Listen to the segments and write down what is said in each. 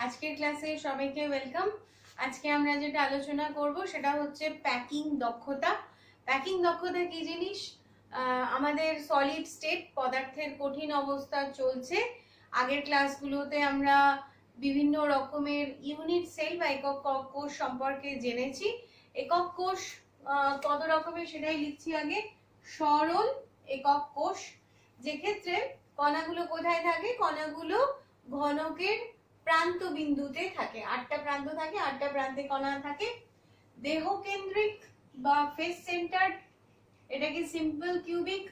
আজকের ক্লাসে সবাইকে ওয়েলকাম। আজকে আমরা যেটা আলোচনা করব সেটা হচ্ছে প্যাকিং দক্ষতা। প্যাকিং দক্ষতা কি জিনিস? আমাদের সলিড স্টেট পদার্থের কঠিন অবস্থা চলছে। আগের ক্লাসগুলোতে আমরা বিভিন্ন রকমের ইউনিট সেল বা একক কোষ সম্পর্কে জেনেছি। একক কোষ কত রকমের সেটাই লিখছি আগে। সরল একক কোষ, যেক্ষেত্রে কণাগুলো কোথায় থাকে? কণাগুলো ঘনকের প্রান্ত বিন্দুতে থাকে। 8টা প্রান্ত থাকে, 8টা প্রান্তে কণা থাকে। দেহ কেন্দ্রিক বা ফেস সেন্টার্ড, এটা কি সিম্পল কিউবিক।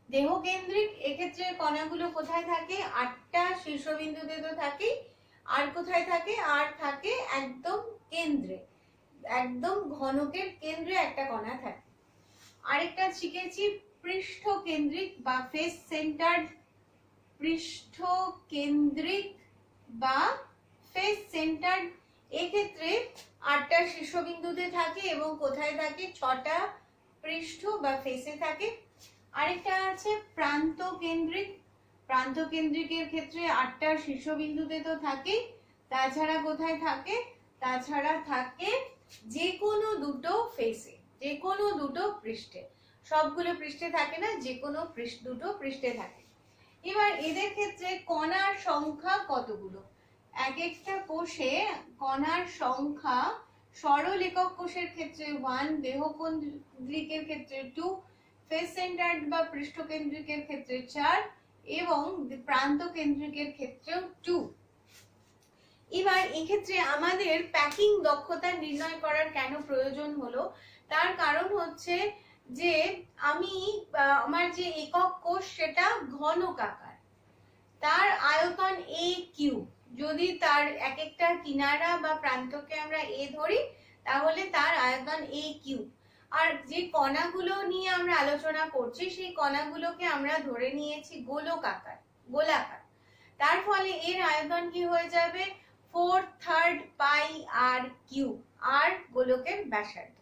দেহ কেন্দ্রিক, এক্ষেত্রে কণাগুলো কোথায় থাকে? 8টা শীর্ষবিন্দুতে তো থাকে। আর কোথায় থাকে? আর থাকে একদম কেন্দ্রে, একদম ঘনকের কেন্দ্রে একটা কণা থাকে। আরেকটা শিখেছি পৃষ্ঠ কেন্দ্রিক বা ফেস সেন্টার্ড। পৃষ্ঠ কেন্দ্রিক বা ফেস সেন্টার্ড, এক্ষেত্রে 8টা শীর্ষবিন্দুতে থাকে এবং কোথায় থাকে? 6টা পৃষ্ঠ বা ফেসে থাকে। আরেকটা আছে প্রান্ত কেন্দ্রিক। প্রান্ত কেন্দ্রিকের ক্ষেত্রে 8টা শীর্ষবিন্দুতে তো থাকে, তাছাড়া কোথায় থাকে? তাছাড়া থাকে যে কোনো দুটো ফেসে, যে কোনো দুটো পৃষ্ঠে। সবগুলো পৃষ্ঠে থাকে না, যে কোনো দুটো পৃষ্ঠে থাকে। এবার এদের ক্ষেত্রে কণার সংখ্যা কতগুলো? এক একটা কোষে কণার সংখ্যা সরল একক কোষের ক্ষেত্রে 1, দেহ কেন্দ্রিকের ক্ষেত্রে 2, ফেস সেন্টার্ড বা পৃষ্ঠ কেন্দ্রিকের ক্ষেত্রে 4 এবং প্রান্ত কেন্দ্রিকের ক্ষেত্রেও 2। এবার এক্ষেত্রে আমাদের প্যাকিং দক্ষতা নির্ণয় করার কেন প্রয়োজন হলো? তার কারণ হচ্ছে যে আমার যে একক কোষ সেটা ঘনকাকার, তার আয়তন a কিউব। যদি তার এক একটা কিনারা বা প্রান্তকে আমরা a ধরি, তাহলে তার আয়তন a কিউব। আর যে কণাগুলো নিয়ে আমরা আলোচনা করছি সেই কণাগুলোকে আমরা ধরে নিয়েছি গোলাকার। তার ফলে এর আয়তন কি হয়ে যাবে? 4/3 পাই আর কিউব, আর গোলকের ব্যাসার্ধ।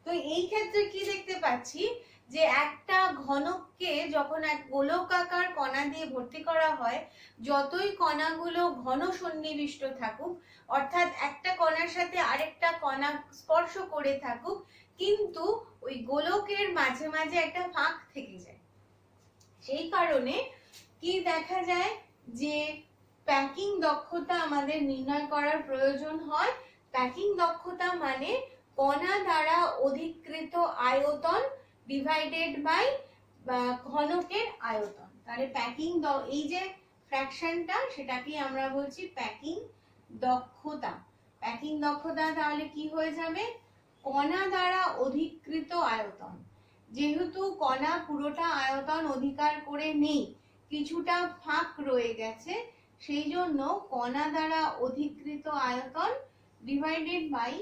তো এই ক্ষেত্রে কি দেখতে পাচ্ছি যে একটা ঘনককে যখন এক গোলকাকার কণা দিয়ে ভর্তি করা হয়, যতই কণাগুলো ঘন সন্নিবিষ্ট থাকুক, অর্থাৎ একটা কণার সাথে আরেকটা কণা স্পর্শ করে থাকুক, কিন্তু ওই গোলকের মাঝে মাঝে একটা ফাঁক থেকে যায়। সেই কারণে কি দেখা যায় যে প্যাকিং দক্ষতা আমাদের নির্ণয় করার প্রয়োজন হয়। প্যাকিং দক্ষতা মানে কণা দ্বারা অধিকৃত আয়তন ডিভাইডেড বাই ঘনকের আয়তন। তাহলে প্যাকিং, এই যে ফ্র্যাকশনটা, সেটাকে আমরা বলছি প্যাকিং দক্ষতা। প্যাকিং দক্ষতা তাহলে কি হয়ে যাবে? কণা দ্বারা অধিকৃত আয়তন। যেহেতু কণা পুরোটা আয়তন অধিকার করে নেই, কিছুটা ফাঁক রয়ে গেছে, সেই জন্য কণা দ্বারা অধিকৃত আয়তন ডিভাইডেড বাই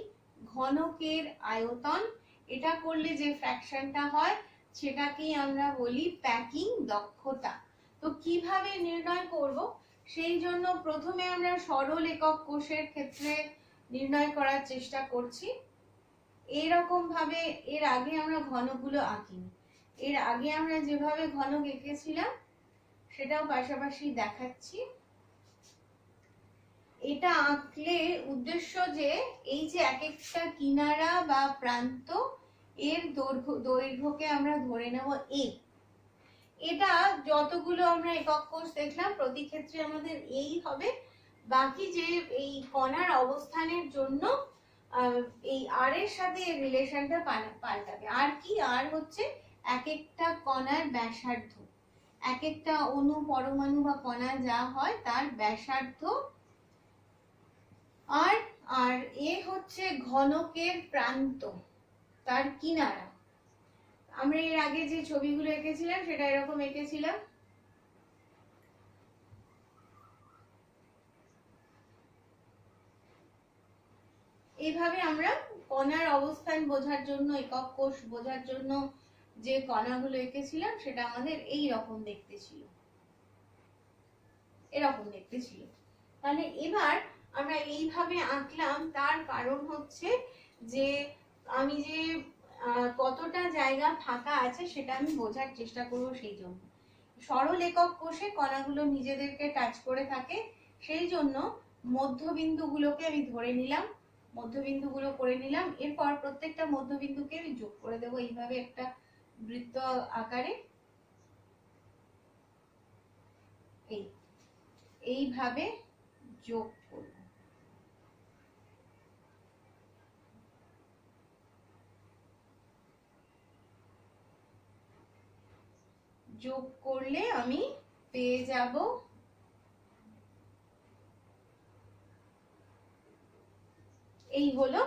ঘনকের আয়তন। এটা করলে যে ফ্র্যাকশনটা হয় সেটাকেই আমরা বলি প্যাকিং দক্ষতা। তো কিভাবে নির্ণয় করব? সেই জন্য প্রথমে আমরা সরল একক কোষের ক্ষেত্রে নির্ণয় করার চেষ্টা করছি। এরকম ভাবে এর আগে আমরা ঘনকগুলো আঁকিনি। এর আগে আমরা যেভাবে ঘনক এঁকেছিলাম সেটাও পাশাপাশি দেখাচ্ছি। এটা আঁকলে উদ্দেশ্য যে এই যে এক একটা কিনারা বা প্রান্ত, এর দৈর্ঘ্যকে আমরা ধরে নেব a। এটা যতগুলো আমরা একক কোষ দেখলাম প্রতি ক্ষেত্রে আমাদের এই হবে। বাকি যে এই কণার অবস্থানের জন্য এই আর এর সাথে এর রিলেশনটা পাল্টাবে। আর কি? আর হচ্ছে এক একটা কণার ব্যাসার্ধ, এক একটা অণু পরমাণু বা কণা যা হয় তার ব্যাসার্ধ। আর আর এ হচ্ছে ঘনকের প্রান্ত, তার কিনারা। আমরা এর আগে যে ছবিগুলো এঁকেছিলাম সেটা এরকম এঁকেছিলাম। এইভাবে আমরা কণার অবস্থান বোঝার জন্য, একক কোষ বোঝার জন্য যে কণাগুলো এঁকেছিলাম সেটা আমাদের এই রকম দেখতে ছিল, এরকম দেখতে ছিল। তাহলে এবার আমরা এইভাবে আঁকলাম, তার কারণ হচ্ছে যে আমি যে কতটা জায়গা ফাঁকা আছে সেটা আমি বোঝার চেষ্টা করব। সেই জন্য সরল একক কোষে কণাগুলো নিজেদেরকে টাচ করে থাকে, সেই জন্য মধ্যবিন্দুগুলোকে আমি ধরে নিলাম, মধ্যবিন্দুগুলো করে নিলাম। এরপর প্রত্যেকটা মধ্যবিন্দুকে আমি যোগ করে দেবো এইভাবে একটা বৃত্ত আকারে, এইভাবে যোগ করব। যোগ করলে আমি পেয়ে যাব এই হলো।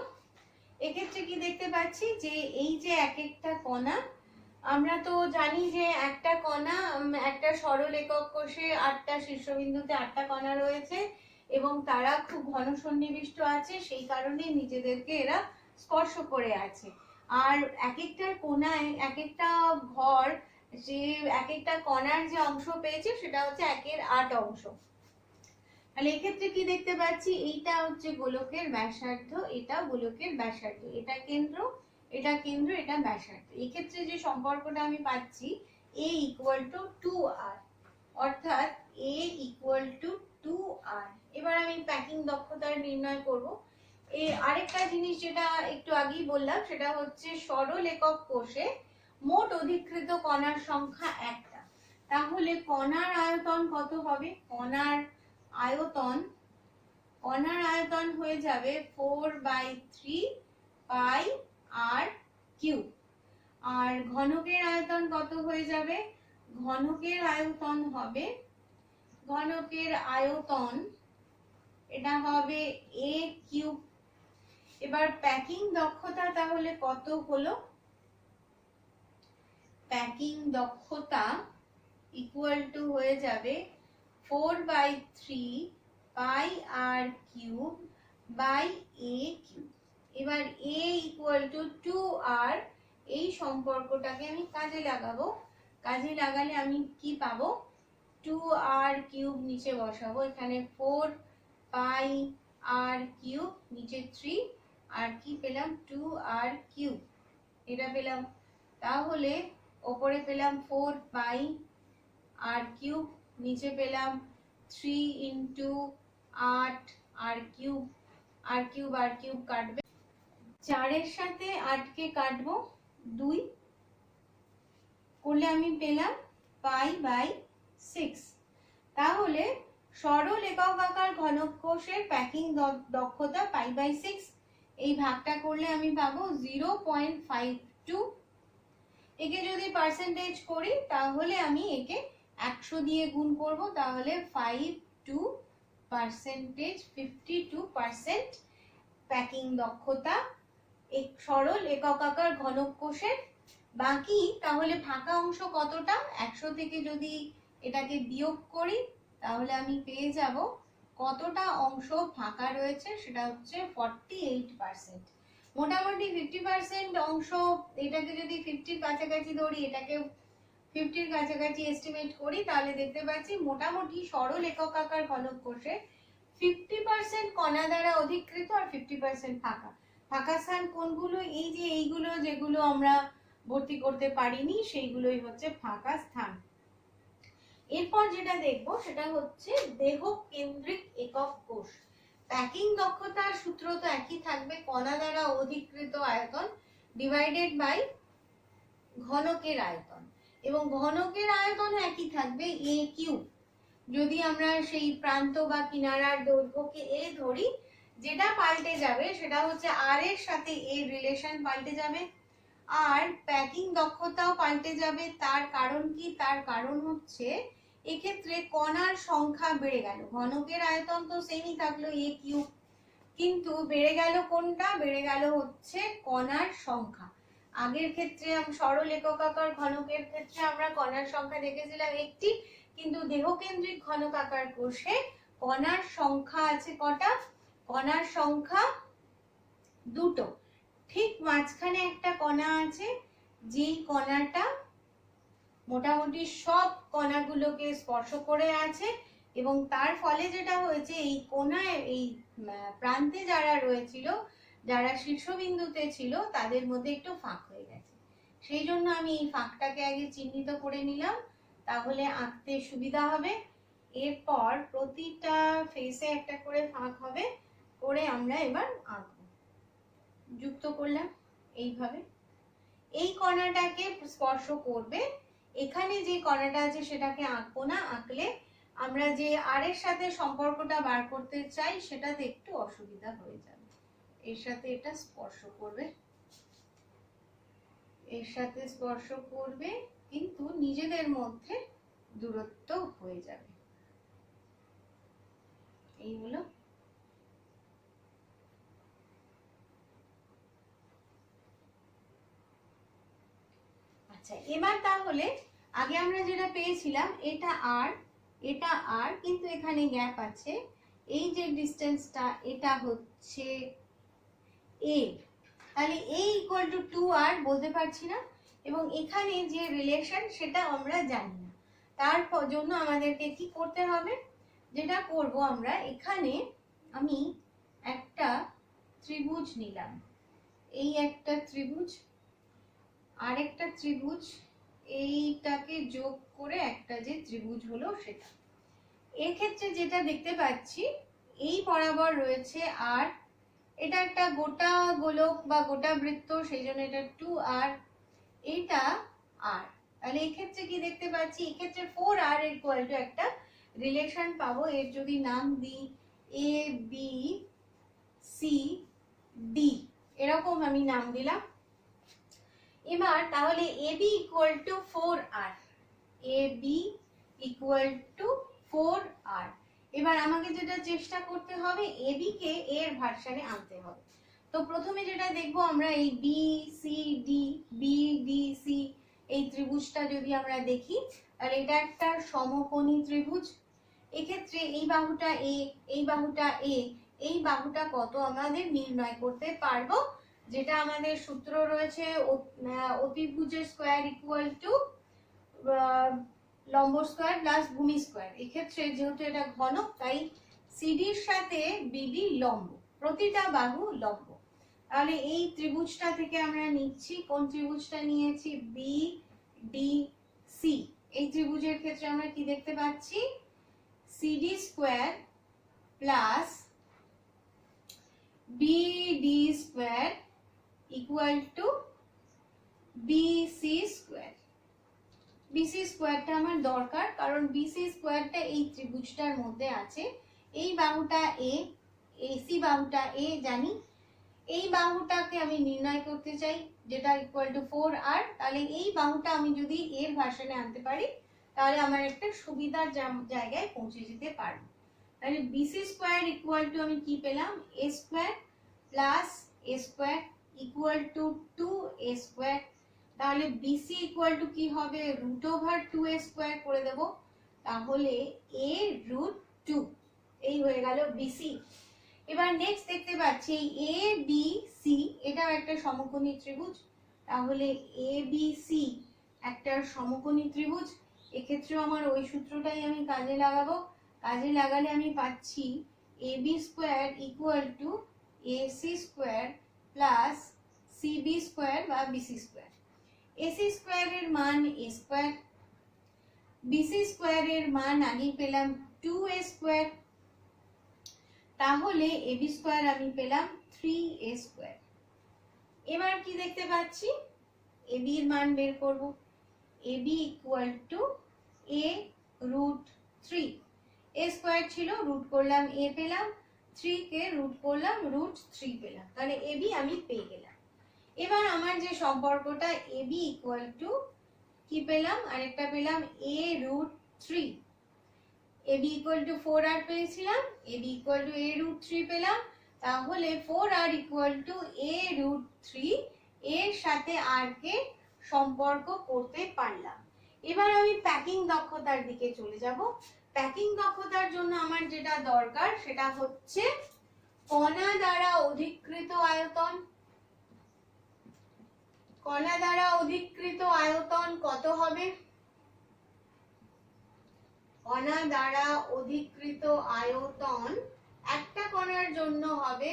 এক্ষেত্রে কি দেখতে পাচ্ছি যে এই যে এক একটা কণা, আমরা তো জানি যে একটা কণা, একটা সরল একক কোষে 8টা শীর্ষবিন্দুতে 8টা কণা রয়েছে এবং তারা খুব ঘন সন্নিবিষ্ট আছে, সেই কারণে নিজেদেরকে এরা স্পর্শ করে আছে। আর এক একটা কোণায় এক একটা ঘর, যে এক একটা কণার যে অংশ পেয়েছে সেটা হচ্ছে 1-এর 8 অংশ। তাহলে এক্ষেত্রে কি দেখতে পাচ্ছি, এইটা হচ্ছে গোলকের ব্যাসার্ধ, এটা গোলকের ব্যাসার্ধ, এটা কেন্দ্র, এটা কেন্দ্র, এটা ব্যাসার্ধ। এক্ষেত্রে যে সম্পর্কটা আমি পাচ্ছি a = 2r, অর্থাৎ a = 2r। এবার আমি প্যাকিং দক্ষতার নির্ণয় করব। আরেকটা জিনিস যেটা একটু আগেই বললাম সেটা হচ্ছে সরল একক কোষে মোট অধিকৃত কণার সংখ্যা 1টা। তাহলে কণার আয়তন কত হবে? কণার আয়তন হয়ে যাবে 4/3 পাই আর কিউব। আর ঘনকের আয়তন কত হয়ে যাবে? ঘনকের আয়তন এটা হবে a কিউব। এবার প্যাকিং দক্ষতা তাহলে কত হলো? প্যাকিং দক্ষতা = হয়ে যাবে 4/3 পাই আর কিউব বাই a কিউব। এবার a = 2r, এই সম্পর্কটাকে আমি কাজে লাগাবো। কাজে লাগালে আমি কি পাবো? 2r কিউব নিচে বসাবো, এখানে 4 পাই আর কিউব, নিচে 3, আর কি পেলাম? 2r কিউব, এটা পেলাম। তাহলে ওপরে পেলাম 4 পাই আর কিউব, নিচে পেলাম 3 × 8 আর কিউব। আর কিউব কাটবে, 4-এর সাথে 8কে কাটবো, 2 করলে আমি পেলাম π/6। তাহলে সরল একক আকার ঘনক কোষের প্যাকিং দক্ষতা π/6। এই ভাগটা করলে আমি পাবো 0.52। একে যদি পার্সেন্টেজ করি তাহলে আমি একে 100 দিয়ে গুণ করব, তাহলে 52% প্যাকিং দক্ষতা এক সরল একক আকার ঘনক কোষের। বাকি তাহলে ফাঁকা অংশ কতটা? 100 থেকে যদি এটাকে বিয়োগ করি তাহলে আমি পেয়ে যাব কতটা অংশ ফাঁকা রয়েছে, সেটা হচ্ছে 48%। মোটামুটি 50% অংশ, এটাকে যদি 50-র কাছাকাছি ধরি, এটাকে 50-র কাছাকাছি এস্টিমেট করি, তাহলে দেখতে পাচ্ছি মোটামুটি সরল একক আকার ঘনক কোষে 50% কণা দ্বারা অধিকৃত আর 50% ফাঁকা। ফাঁকা স্থান কোনগুলো? এই যে এইগুলো যেগুলো আমরা ভর্তি করতে পারিনি, সেইগুলোই হচ্ছে ফাঁকা স্থান। এরপর যেটা দেখব সেটা হচ্ছে দেহ কেন্দ্রিক একক কোষ। প্যাকিং দক্ষতার সূত্র তো একই থাকবে, কণা দ্বারা অধিকৃত আয়তন ডিভাইডেড বাই ঘনকের আয়তন, এবং ঘনকের আয়তন একই থাকবে a কিউব। যদি আমরা সেই প্রান্ত বা কিনারার দৈর্ঘ্যকে a ধরি, যেটা পাল্টে যাবে সেটা হচ্ছে r এর সাথে এর রিলেশন পাল্টে যাবে, আর প্যাকিং দক্ষতাও পাল্টে যাবে। তার কারণ কি? তার কারণ হচ্ছে এক্ষেত্রে কণার সংখ্যা বেড়ে গেল। ঘনকের আয়তন তো সেমই থাকলো a কিউব, কিন্তু বেড়ে গেল কোনটা? বেড়ে গেল হচ্ছে কণার সংখ্যা। আগের ক্ষেত্রে সরল একক আকার ঘনকের ক্ষেত্রে আমরা কণার সংখ্যা দেখেছিলাম একটি, কিন্তু দেহকেন্দ্রিক ঘনক আকার কোষে কণার সংখ্যা আছে কটা? কণার সংখ্যা দুটো। ঠিক মাঝখানে একটা কণা আছে, যেই কণাটা মোটামুটি সব কণাগুলোকে স্পর্শ করে আছে, এবং তার ফলে যেটা হয়েছে, এই কোণায় এই প্রান্তে যারা রয়েছিল, যারা শীর্ষবিন্দুতে ছিল, তাদের মধ্যে একটু ফাঁক হয়ে গেছে। সেই জন্য আমি এই ফাঁকটাকে আগে চিহ্নিত করে নিলাম, তাহলে আঁকতে সুবিধা হবে। এরপর প্রতিটা ফেসে একটা করে ফাঁক হবে, করে আমরা এবার আঁকবো। যুক্ত করলাম এইভাবে। এই কণাটাকে স্পর্শ করবে, এখানে যে কণাটা আছে সেটাকে আঁকবো না, আঁকলে আমরা যে আর এর সাথে সম্পর্কটা বার করতে চাই সেটাতে একটু অসুবিধা হয়ে যাবে। এর সাথে এটা স্পর্শ করবে, এর সাথে স্পর্শ করবে, কিন্তু নিজেদের মধ্যে দূরত্ব হয়ে যাবে। এই হলো। আচ্ছা, এবার তাহলে আগে আমরা যেটা পেয়েছিলাম এটা আর, এটা আর, কিন্তু এখানে গ্যাপ আছে, এই যে ডিসটেন্সটা এটা হচ্ছে a, তাহলে a ইকুয়াল টু 2r বলতে পারছি না, এবং এখানে যে রিলেশন সেটা আমরা জানি না। তার জন্য আমাদেরকে কি করতে হবে, যেটা করব আমরা এখানে, আমি একটা ত্রিভুজ নিলাম, এই একটা ত্রিভুজ, আরেকটা ত্রিভুজ, এইটাকে যোগ করে একটা যে ত্রিভুজ হলো সেটা। এর ক্ষেত্রে যেটা দেখতে পাচ্ছি, এই বরাবর রয়েছে আর, এটা একটা গোটা গোলক বা গোটা বৃত্ত, সেই জন্য এটা 2r, এটা r। তাহলে এই ক্ষেত্রে কি দেখতে পাচ্ছি, এই ক্ষেত্রে 4r ইকুয়াল টু একটা রিলেশন পাবো। এর যদি নাম দিই a b c d, এরকম আমি নাম দিলাম। এবার তাহলে ab equal to 4r, ab equal to 4r। এবার আমাকে যেটা চেষ্টা করতে হবে, ab কে এর ভার্সানে আনতে হবে। তো প্রথমে যেটা দেখবো আমরা, এই B C D, B D C এই ত্রিভুজটা যদি আমরা দেখি, তাহলে এটা একটা সমকোণী ত্রিভুজ। এক্ষেত্রে এই বাহুটা এ, এই বাহুটা এ, এই বাহুটা কত আমাদের নির্ণয় করতে পারবো, যেটা আমাদের সূত্র রয়েছে অতিভুজের স্কয়ার ইকুয়াল টু লম্ব স্কয়ার প্লাস ভূমি স্কয়ার। এক্ষেত্রে যেহেতু এটা ঘনক, তাই সিডির সাথে বিডি লম্ব, প্রতিটা বাহু লম্ব। তাহলে এই ত্রিভুজটা থেকে আমরা নিচ্ছি, কোন ত্রিভুজটা নিয়েছি, বি ডি সি। এই ত্রিভুজের ক্ষেত্রে আমরা কি দেখতে পাচ্ছি, CD square plus BD square equal to BC square. BC স্কয়ারটা আমার দরকার, কারণ বিসি স্কয়ারটা এই ত্রিভুজটার মধ্যে আছে। এই বাহুটা এ, এসি বাহুটা এ জানি, এই বাহুটাকে আমি নির্ণয় করতে চাই, যেটা ইকুয়াল টু 4r। তাহলে এই বাহুটা আমি যদি এর ভার্সনে আনতে পারি, তাহলে আমার একটা সুবিধার জায়গায় পৌঁছে যেতে পারবো। তাহলে বিসি স্কয়ার ইকুয়াল টু আমি কি পেলাম, A square plus A square equal to 2a square. তাহলে বিসি ইকুয়াল টু কি হবে, রুট ওভার 2a স্কয়ার করে দেব, তাহলে a রুট 2, এই হয়ে গেল বিসি। এবার নেক্সট দেখতে পাচ্ছি এ বি সি, এটাও একটা সমকোণী ত্রিভুজ। তাহলে এ বি সি একটা সমকোণী ত্রিভুজ, এক্ষেত্রেও আমার ওই সূত্রটাই আমি কাজে লাগাবো। কাজে লাগালে আমি পাচ্ছি A B square equal to AC square plus CB square বা বিসি স্কয়ার। এসি স্কয়ারের মান এ স্কয়ার, বিসি স্কয়ারের মান আগেই পেলাম 2a স্কয়ার, তাহলে এবি স্কয়ার আমি পেলাম 3a স্কয়ার। এবার কি দেখতে পাচ্ছি, এবি এর মান বের করব, AB equal to a root 3। a square ছিল, রুট করলাম a পেলাম, 3 কে রুট করলাম, রুট 3 পেলাম। তাহলে এবি আমি পেয়ে গেলাম। এবার আমার যে সম্পর্কটা এবি ইকুয়াল টু কি পেলাম, আরেকটা পেলাম a root 3। ab equal to 4r পেয়েছিলাম, ab equal to a root 3 পেলাম, তাহলে 4r equal to a root 3, এর সাথে r কে সম্পর্ক করতে পারলাম। এবার আমি প্যাকিং দক্ষতার দিকে চলে যাব। প্যাকিং দক্ষতার জন্য আমার যেটা দরকার সেটা হচ্ছে কণা দ্বারা অধিকৃত আয়তন। কণা দ্বারা অধিকৃত আয়তন কত হবে, কণা দ্বারা অধিকৃত আয়তন একটা কণার জন্য হবে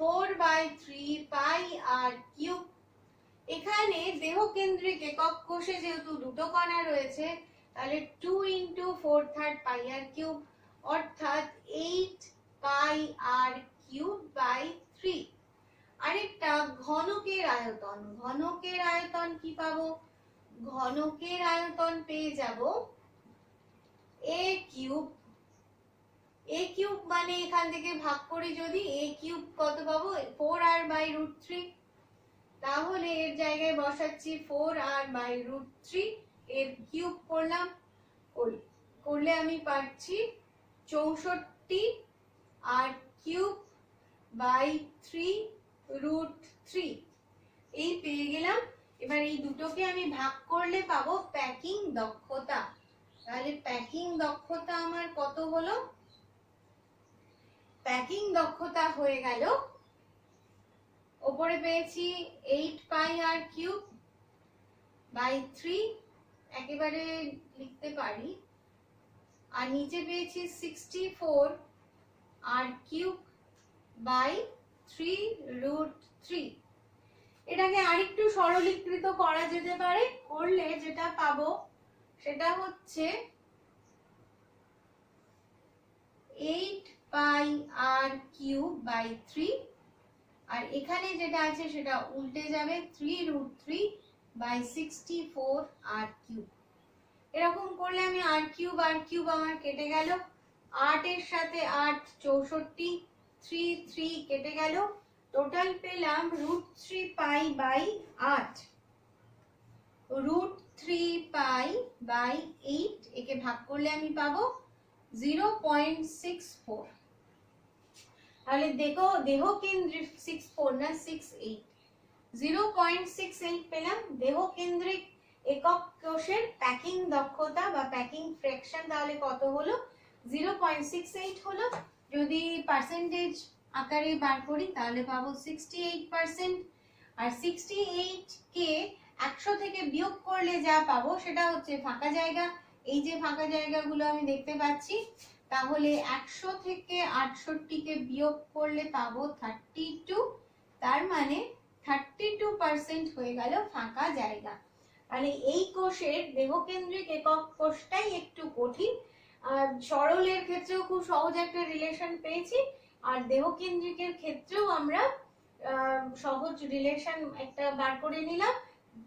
4/3 পাই আর কিউব। এখানে দেহকেন্দ্রিক একক কোষে যেহেতু দুটো কণা রয়েছে, তাহলে 2 ইন্টু 4/3 পাই আর কিউব, অর্থাৎ 8 পাই আর কিউব বাই 3। আরেকটা ঘনকের আয়তন, ঘনকের আয়তন কি পাবো? ঘনকের আয়তন পেয়ে যাব a কিউব। a কিউব মানে এখান থেকে ভাগ করি যদি, a কিউব কত পাবো? 4r by root 3। তাহলে এর জায়গায় বসাচ্ছি 4r বাই রুট 3, এর কিউব করলাম, করলে আমি পাচ্ছি 64 আর কিউব বাই 3 রুট 3। এই পেয়ে গেলাম। এবার এই দুটোকে আমি ভাগ করলে পাবো প্যাকিং দক্ষতা। তাহলে প্যাকিং দক্ষতা আমার কত হলো? প্যাকিং দক্ষতা হয়ে গেল, উপরে পেয়েছি 8 পাই আর কিউব বাই 3, একেবারে লিখতে পারি, আর নিচে পেয়েছি 64 আর কিউব বাই 3 রুট 3। এটাকে আরেকটু সরলীকৃত করা যেতে পারে, করলে যেটা পাবো সেটা হচ্ছে 8 পাই আর কিউব বাই 3, আর এখানে যেটা আছে সেটা উল্টে যাবে, 3 রুট 3 বাই 64 আর কিউব। এরকম করলে আমি আর কিউব আমার কেটে গেল, 8 এর সাথে 8 64, 3 3 কেটে গেল, টোটাল পেলাম root 3 pi by 8, root 3 pi by 8। একে ভাগ করলে আমি পাবো 0.64। তাহলে দেখো দেহ কেন্দ্রিক 64 না 68, 0.68 পেলাম। দেহ কেন্দ্রিক একক কোষের প্যাকিং দক্ষতা বা প্যাকিং ফ্র্যাকশন তাহলে কত হলো? 0.68 হলো। যদি পার্সেন্টেজ আকারে বার করি তাহলে পাবো 68%। আর 68 কে 100 থেকে বিয়োগ করলে যা পাবো সেটা হচ্ছে ফাঁকা জায়গা। এই যে ফাঁকা জায়গাগুলো আমি দেখতে পাচ্ছি, তাহলে 100 থেকে 68 কে বিয়োগ করলে পাবো 32, তার মানে 32% হয়ে গেল ফাঁকা জায়গা। মানে এই কোষের দেহকেন্দ্রিক একক কোষটাই একটু কঠিন, আর সরলের ক্ষেত্রেও খুব সহজ একটা রিলেশন পেয়েছি, আর দেহকেন্দ্রিকের ক্ষেত্রেও আমরা সহজ রিলেশন একটা বার করে নিলাম।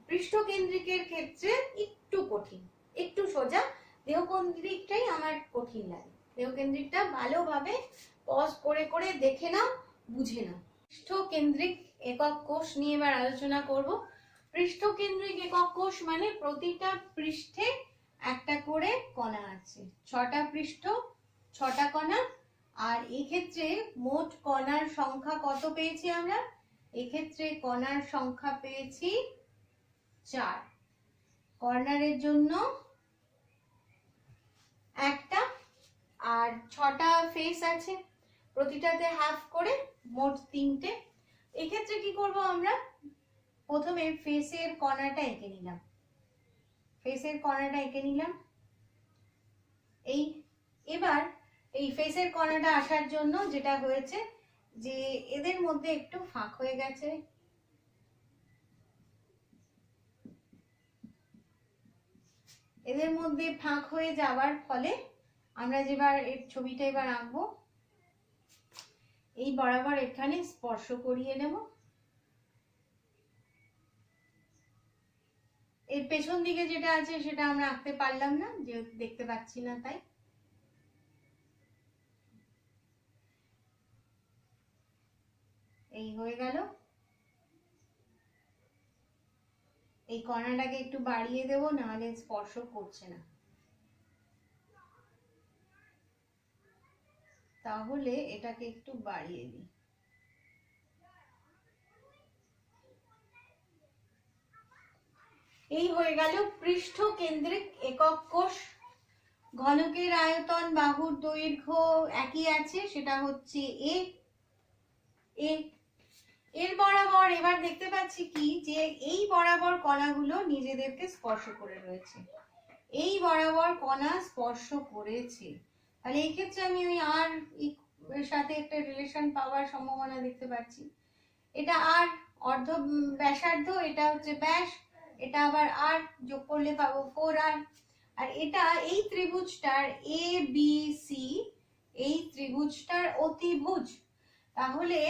পৃষ্ঠকেন্দ্রিকের ক্ষেত্রে একটু কঠিন, একটু সোজা, দেহকেন্দ্রিকটাই আমার কঠিন লাগে। দেহকেন্দ্রিকটা ভালোভাবে পজ করে করে দেখে নাও, বুঝে নাও। পৃষ্ঠকেন্দ্রিক একক কোষ নিয়ে এবার আলোচনা করব। পৃষ্ঠকেন্দ্রিক একক কোষ মানে প্রতিটা পৃষ্ঠে একটা করে কণা আছে, 6টা পৃষ্ঠ 6টা কণা। আর এই ক্ষেত্রে মোট কণার সংখ্যা কত পেয়েছি আমরা? এক্ষেত্রে কণার সংখ্যা পেয়েছি 4। কর্নারের জন্য একটা, আর 6টা ফেস আছে, প্রতিটাতে হাফ করে, মোট 3টে। এক্ষেত্রে কি করব আমরা? প্রথমে ফেসের কণাটা এঁকে নিলাম, ফেসের কণাটা এঁকে নিলাম। এবার এই ফেসের কণাটা আসার জন্য যেটা হয়েছে যে এদের মধ্যে একটু ফাঁক হয়ে গেছে, এদের মধ্যে ফাঁক হয়ে যাওয়ার ফলে আমরা যেবার এর ছবিটা এবার আঁকবো, এই বরাবর এখানে স্পর্শ করিয়ে নেব। এর পেছন দিকে যেটা আছে সেটা আমরা আঁকতে পারলাম না, যেহেতু দেখতে পাচ্ছি না তাই। এই হয়ে গেল। এই কণাটাকে একটু বাড়িয়ে দেব, নাহলে স্পর্শ করছে না। তাহলে এটাকে একটু বাড়িয়ে দিই। এই হয়ে গেল পৃষ্ঠকেন্দ্রিক একক কোষ। ঘনকের আয়তন, বাহুর দৈর্ঘ্য একই আছে, সেটা হচ্ছে a। এর বরাবর এবার দেখতে পাচ্ছি কি, যে এই বরাবর কণাগুলো নিজেদেরকে স্পর্শ করে রয়েছে, এই বরাবর কণা স্পর্শ করেছে। তাহলে এই ক্ষেত্রে আমি ওই আর এর সাথে একটা রিলেশন পাওয়ার সম্ভাবনা দেখতে পাচ্ছি। এটা আর অর্ধ ব্যাসার্ধ, এটা হচ্ছে ব্যাস, এটা আবার আর যোগ করলে পাবো 4r। আর এটা এই ত্রিভুজটার এ বি সি, এই ত্রিভুজটার অতিভুজ। তাহলে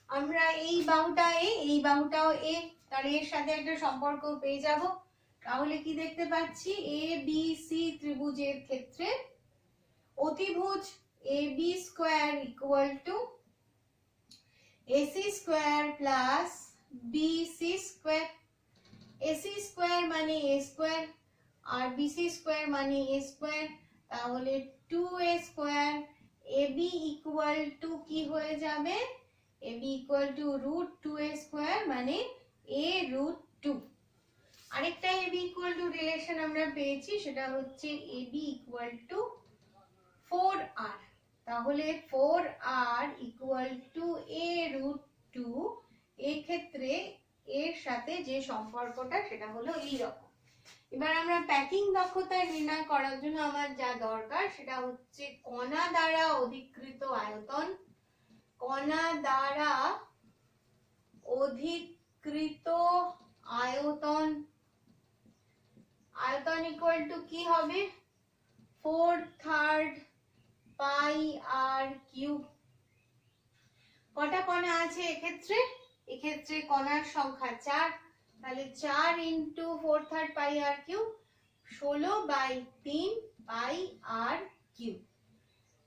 আমরা এই বাহুটা এ, এই বাহুটাও এ, তাহলে এর সাথে একটা সম্পর্ক পেয়ে যাব। তাহলে কি দেখতে পাচ্ছি, এ বি সি ত্রিভুজের ক্ষেত্রে অতিভুজ A B square equal to AC square plus BC square. AC square মানে এ স্কোয়ার আর বিসি স্কোয়ার মানে এ স্কোয়ার, তাহলে 2a square. AB equal to কি হয়ে যাবে, AB equal to √2a square মানে a√2। আরেকটা এবি ইকুয়াল টু রিলেশন আমরা পেয়েছি, সেটা হচ্ছে এবি ইকুয়াল টু 4r। তাহলে 4r ইকুয়াল টু a√2। এক্ষেত্রে এর সাথে যে সম্পর্কটা সেটা হলো এই রকম। এবার আমরা প্যাকিং দক্ষতা নির্ণয় করার জন্য আমার যা দরকার সেটা হচ্ছে কণা দ্বারা অধিকৃত আয়তন। কণা দ্বারা অধিকৃত আয়তন, আয়তন ইকুয়াল টু কি হবে, 4/3 পাই আর কিউব। কটা কণা আছে এক্ষেত্রে, এক্ষেত্রে কণার সংখ্যা 4, তাহলে 4 ইন্টু 4/3 পাই আর কিউব, 16/3 পাই আর কিউব।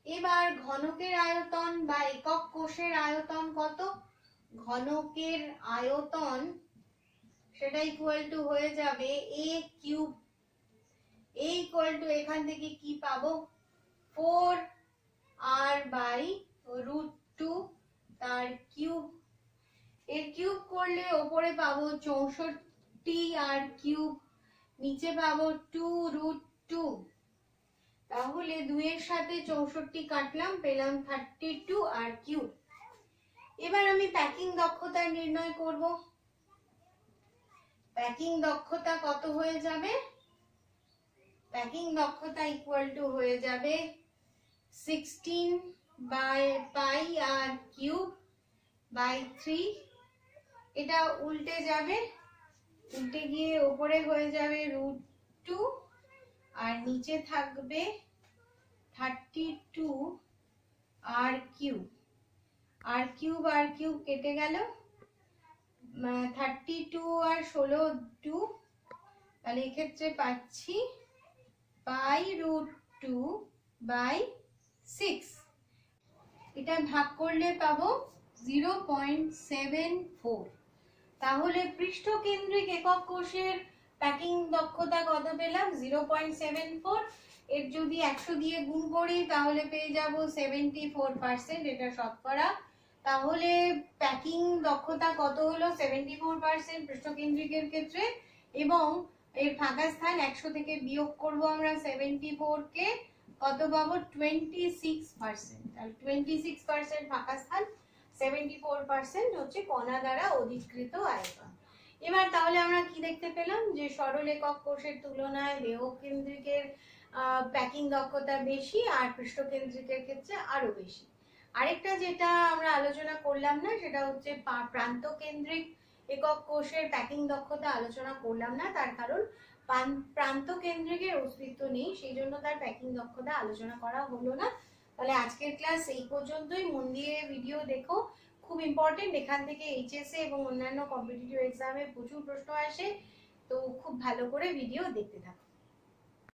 এবার ঘনকের আয়তন বা একক কোষের আয়তন কত, ঘনকের আয়তন সেটা ইকুয়াল টু হয়ে যাবে a cube. a equal to এখান থেকে কি পাবো, 4r/√2 তার কিউব। এর কিউব করলে ওপরে পাবো 64 আর কিউব, নিচে পাবো 2√2। তাহলে 2 এর সাথে 64 কাটলাম, পেলাম 32 আর কিউব। এবার আমি প্যাকিং দক্ষতা নির্ণয় করব। প্যাকিং দক্ষতা কত হয়ে যাবে, প্যাকিং দক্ষতা ইকুয়াল টু হয়ে যাবে 16/পাই আর কিউব বাই 3। এটা উল্টে যাবে, উল্টে গিয়ে উপরে হয়ে যাবে √2 আর নিচে থাকবে 32 আর কিউব। আর কিউব আর কিউব কেটে গেল, 32 আর 16 2, তাহলে এক্ষেত্রে পাচ্ছি π√2/6। এটা ভাগ করলে পাবো 0.74। তাহলে পৃষ্ঠকেন্দ্রিক একক কোষের প্যাকিং দক্ষতা কত পেলাম, 0.74। এর যদি 100 দিয়ে গুণ করি তাহলে পেয়ে যাব 74%, এটা শতকরা। তাহলে প্যাকিং দক্ষতা কত হলো, 74% পৃষ্ঠকেন্দ্রিকের ক্ষেত্রে। এবং এর ফাঁকা স্থান 100 থেকে বিয়োগ করব আমরা 74 কে, কত পাবো 26%। তাহলে 26% ফাঁকা স্থান, 74% হচ্ছে কণা দ্বারা অধিকৃত আয়তন। এবার তাহলে আমরা কি দেখতে পেলাম, যে সরল একক কোষের তুলনায় দেহকেন্দ্রিকের প্যাকিং দক্ষতা বেশি আর পৃষ্ঠকেন্দ্রিকের ক্ষেত্রে আরো বেশি। আরেকটা যেটা আমরা আলোচনা করলাম না সেটা হচ্ছে প্রান্ত কেন্দ্রিক একক কোষের প্যাকিং দক্ষতা আলোচনা করলাম না, তার কারণ প্রান্ত কেন্দ্রিকের অস্তিত্ব নেই, সেই জন্য তার প্যাকিং দক্ষতা আলোচনা করা হলো না। তাহলে আজকের ক্লাস এই পর্যন্তই, মন দিয়ে ভিডিও দেখো, খুব ইম্পর্টেন্ট। এখান থেকে এইচএসএ এবং অন্যান্য কম্পিটিটিভ এক্সামে প্রচুর প্রশ্ন আসে, তো খুব ভালো করে ভিডিও দেখতে থাকো।